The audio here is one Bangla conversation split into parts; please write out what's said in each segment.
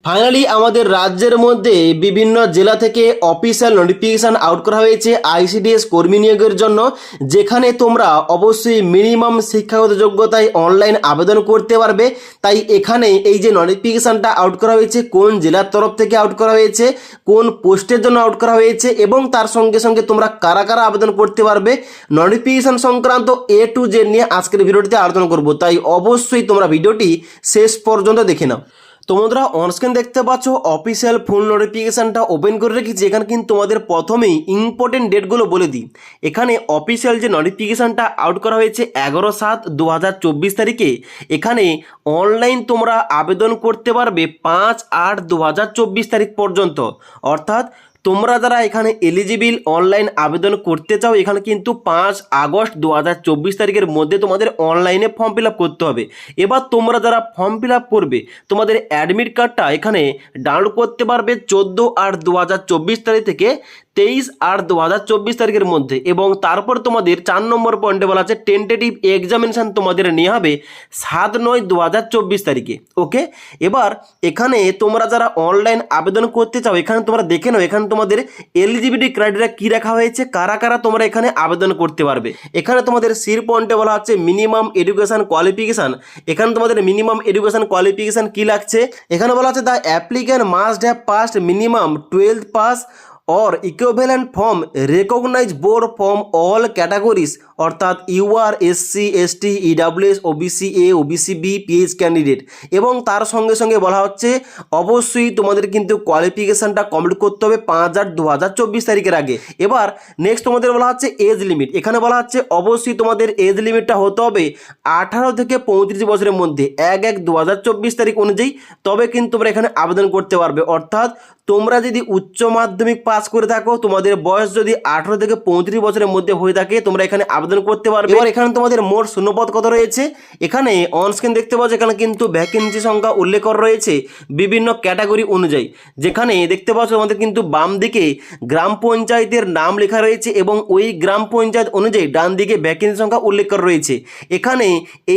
ফাইনালি আমাদের রাজ্যের মধ্যে বিভিন্ন জেলা থেকে অফিসিয়াল নোটিফিকেশান আউট করা হয়েছে আইসিডিএস কর্মী নিয়োগের জন্য, যেখানে তোমরা অবশ্যই মিনিমাম শিক্ষাগত যোগ্যতায় অনলাইন আবেদন করতে পারবে। তাই এখানে এই যে নোটিফিকেশানটা আউট করা হয়েছে, কোন জেলার তরফ থেকে আউট করা হয়েছে, কোন পোস্টের জন্য আউট করা হয়েছে এবং তার সঙ্গে সঙ্গে তোমরা কারা কারা আবেদন করতে পারবে, নোটিফিকেশান সংক্রান্ত A to Z নিয়ে আজকের ভিডিওটিতে আলোচনা করব। তাই অবশ্যই তোমরা ভিডিওটি শেষ পর্যন্ত দেখে নাও। তোমরা অনস্ক্রিন দেখতে পাচ্ছ অফিসিয়াল ফুল নোটিফিকেশানটা ওপেন করে রেখেছি। এখানে কিন্তু তোমাদের প্রথমেই ইম্পর্টেন্ট ডেটগুলো বলে দিই। এখানে অফিসিয়াল যে নোটিফিকেশানটা আউট করা হয়েছে 11/7/2024 তারিখে, এখানে অনলাইন তোমরা আবেদন করতে পারবে 5/8/2024 তারিখ পর্যন্ত। অর্থাৎ তোমরা যারা এখানে এলিজিবল অনলাইন আবেদন করতে চাও, এখানে কিন্তু 5 আগস্ট 2024 তারিখের মধ্যে তোমাদের অনলাইনে ফর্ম ফিল আপ করতে হবে। এবার তোমরা যারা ফর্ম ফিল আপ করবে, তোমাদের অ্যাডমিট কার্ডটা এখানে ডাউনলোড করতে পারবে 14/8/2024 তারিখ থেকে 23/8/2024 তারিখের মধ্যে। এবং তারপর তোমাদের 4 নম্বর পয়েন্টে বলা আছে টেন্টেটিভ এক্সামিনেশান তোমাদের নেওয়া হবে 7/9/2024 তারিখে। ওকে, এবার এখানে তোমরা যারা অনলাইন আবেদন করতে চাও, এখানে তোমরা দেখে নাও এখানে তোমাদের এলিজিবিলিটি ক্রাইটেরিয়া কী রাখা হয়েছে, কারা কারা তোমরা এখানে আবেদন করতে পারবে। এখানে তোমাদের সির পয়েন্টে বলা হচ্ছে মিনিমাম এডুকেশান কোয়ালিফিকেশান। এখানে তোমাদের মিনিমাম এডুকেশান কোয়ালিফিকেশান কী লাগছে, এখানে বলা হচ্ছে the applicant must have passed minimum 12th pass or equivalent from recognized board from all categories, অর্থাৎ UR, SC, ST, EWS, OBC A, OBC B, PH candidate. এবং তার সঙ্গে সঙ্গে বলা হচ্ছে অবশ্যই তোমাদের কিন্তু কোয়ালিফিকেশানটা কমপ্লিট করতে হবে 5/8/2024 তারিখের আগে। এবার নেক্সট তোমাদের বলা হচ্ছে এজ লিমিট। এখানে বলা হচ্ছে অবশ্যই তোমাদের এজ লিমিটটা হতে হবে 18 থেকে 35 বছরের মধ্যে 1/1/2024 তারিখ অনুযায়ী, তবে কিন্তু তোমরা এখানে আবেদন করতে পারবে। অর্থাৎ তোমরা যদি উচ্চ মাধ্যমিক পাস করে থাকো, তোমাদের বয়স যদি 18 থেকে 35 বছরের মধ্যে হয়ে থাকে, তোমরা এখানে আবেদন করতে পারবে। এবার এখানে তোমাদের মোট শূন্যপদ কত রয়েছে, এখানে অনস্ক্রিন দেখতে পাচ্ছ এখানে কিন্তু ভ্যাকেন্সি সংখ্যা উল্লেখ করা রয়েছে বিভিন্ন ক্যাটাগরি অনুযায়ী। যেখানে দেখতে পাচ্ছ আমাদের কিন্তু বাম দিকে গ্রাম পঞ্চায়েতের নাম লেখা রয়েছে এবং ওই গ্রাম পঞ্চায়েত অনুযায়ী ডান দিকে ভ্যাকেন্সি সংখ্যা উল্লেখ করা রয়েছে। এখানে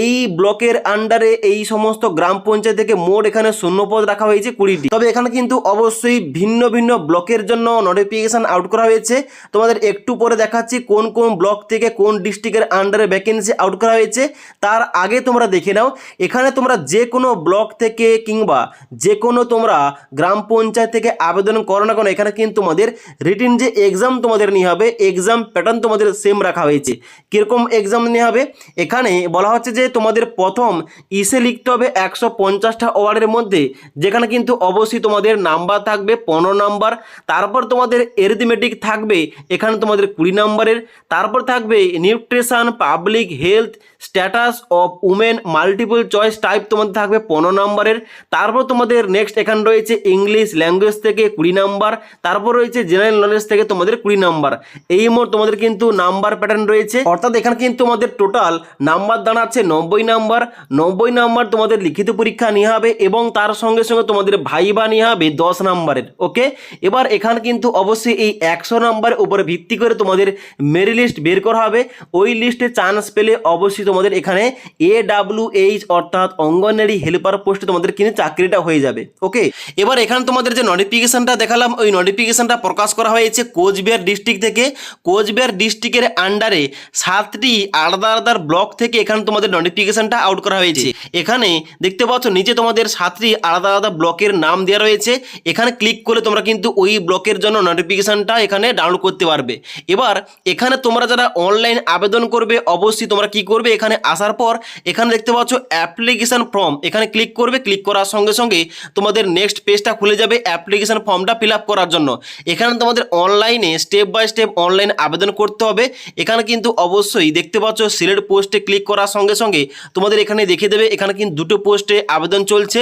এই ব্লকের আন্ডারে এই সমস্ত গ্রাম পঞ্চায়েত থেকে মোট এখানে শূন্যপদ রাখা হয়েছে 20টি। তবে এখানে কিন্তু অবশ্যই ভিন্ন ভিন্ন ব্লকের জন্য নোটিফিকেশান আউট করা হয়েছে। তোমাদের একটু পরে দেখাচ্ছি কোন কোন ব্লক থেকে কোন ডিস্ট্রিক্টের আন্ডারে ভ্যাকেন্সি আউট করা হয়েছে। তার আগে তোমরা দেখে নাও এখানে তোমরা যে কোনো ব্লক থেকে কিংবা যে কোনো তোমরা গ্রাম পঞ্চায়েত থেকে আবেদন করো না কেন, এখানে কিন্তু তোমাদের রিটিন যে এক্সাম তোমাদের নিয়ে হবে, এক্সাম প্যাটার্ন তোমাদের সেম রাখা হয়েছে। কীরকম এক্সাম নেওয়া হবে, এখানে বলা হচ্ছে যে তোমাদের প্রথম ইসে লিখতে হবে 150টা ওয়ার্ডের মধ্যে, যেখানে কিন্তু অবশ্যই তোমাদের নাম্বার থাকবে 15 নাম্বার। তারপর তোমাদের এরিথমেটিক থাকবে এখানে তোমাদের 20 নাম্বারের। তারপর থাকবে nutrition, public health, status of women, multiple choice type তোমাদের থাকবে 15 নাম্বারের। তারপর তোমাদের নেক্সট এখানে রয়েছে ইংলিশ ল্যাঙ্গুয়েজ থেকে 20 নাম্বার। তারপর রয়েছে জেনারেল নলেজ থেকে তোমাদের 20 নাম্বার। এই মোট তোমাদের কিন্তু নাম্বার প্যাটার্ন রয়েছে। অর্থাৎ এখানে কিন্তু তোমাদের টোটাল নাম্বার দাঁড়াচ্ছে 90 নাম্বার। 90 নাম্বার তোমাদের লিখিত পরীক্ষা নেওয়া হবে এবং তার সঙ্গে সঙ্গে তোমাদের ভাইবা নেওয়া হবে 10 নাম্বারের। ওকে, এবার এখানে কিন্তু অবশ্যই এই 100 নাম্বারের উপরে ভিত্তি করে তোমাদের মেরিট লিস্ট বের করা হবে। ওই লিস্টে চান্স পেলে অবশ্যই তোমাদের এখানে AWH অর্থাৎ অঙ্গনওয়াড়ি হেল্পার পোস্টে তোমাদের কিন্তু চাকরিটা হয়ে যাবে। ওকে, এবার এখানে তোমাদের যে নোটিফিকেশানটা দেখালাম, ওই নোটিফিকেশানটা প্রকাশ করা হয়েছে কোচবিহার ডিস্ট্রিক্ট থেকে। কোচবিহার ডিস্ট্রিক্টের আন্ডারে 7টি আলাদা আলাদা ব্লক থেকে এখানে তোমাদের নোটিফিকেশানটা আউট করা হয়েছে। এখানে দেখতে পাচ্ছ নিচে তোমাদের 7টি আলাদা আলাদা ব্লকের নাম দেওয়া রয়েছে। এখানে ক্লিক করলে তোমরা কিন্তু ওই ব্লকের জন্য নোটিফিকেশানটা এখানে ডাউনলোড করতে পারবে। এবার এখানে তোমরা যারা অনলাইন আবেদন করবে, অবশ্যই তোমরা কি করবে, এখানে আসার পর এখানে দেখতে পাচ্ছ অ্যাপ্লিকেশান ফর্ম, এখানে ক্লিক করবে। ক্লিক করার সঙ্গে সঙ্গে তোমাদের নেক্সট পেজটা খুলে যাবে অ্যাপ্লিকেশান ফর্মটা ফিল আপ করার জন্য। এখানে তোমাদের অনলাইনে স্টেপ বাই স্টেপ অনলাইন আবেদন করতে হবে। এখানে কিন্তু অবশ্যই দেখতে পাচ্ছ সিলেক্ট পোস্টে ক্লিক করার সঙ্গে সঙ্গে তোমাদের এখানে দেখিয়ে দেবে এখানে কিন্তু দুটো পোস্টে আবেদন চলছে,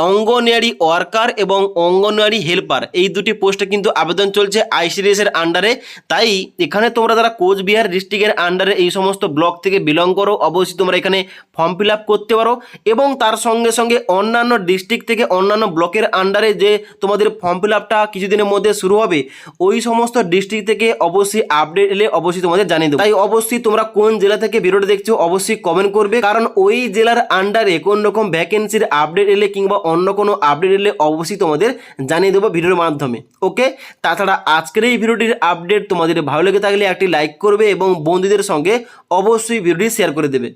অঙ্গনওয়াড়ি ওয়ার্কার এবং অঙ্গনওয়াড়ি হেল্পার। এই দুটি পোস্টে কিন্তু আবেদন চলছে আইসিডিএস এর আন্ডারে। তাই এখানে তোমরা যারা কোচবিহার ডিস্ট্রিক্টের আন্ডারে এই সমস্ত ব্লক থেকে বিলং করো অবশ্যই তোমরা এখানে ফর্ম ফিল আপ করতে পারো, এবং তার সঙ্গে সঙ্গে অন্যান্য ডিস্ট্রিক্ট থেকে অন্যান্য ব্লকের আন্ডারে যে তোমাদের ফর্ম ফিল আপটা কিছুদিনের মধ্যে শুরু হবে, ওই সমস্ত ডিস্ট্রিক্ট থেকে অবশ্যই আপডেট এলে অবশ্যই তোমাদের জানিয়ে দেবো। তাই অবশ্যই তোমরা কোন জেলা থেকে ভিডিওটা দেখছো অবশ্যই কমেন্ট করবে, কারণ ওই জেলার আন্ডারে কোন রকম ভ্যাকেন্সির আপডেট এলে কিংবা অন্য কোনো আপডেট এলে অবশ্যই তোমাদের জানিয়ে দেবো ভিডিওর মাধ্যমে। ওকে, তাছাড়া আজকের এই ভিডিওটির আপডেট তোমাদের ভালো লেগে থাকলে একটি লাইক করবে এবং বন্ধুদের সঙ্গে অবশ্যই ভিডিওটি শেয়ার করে দেবে।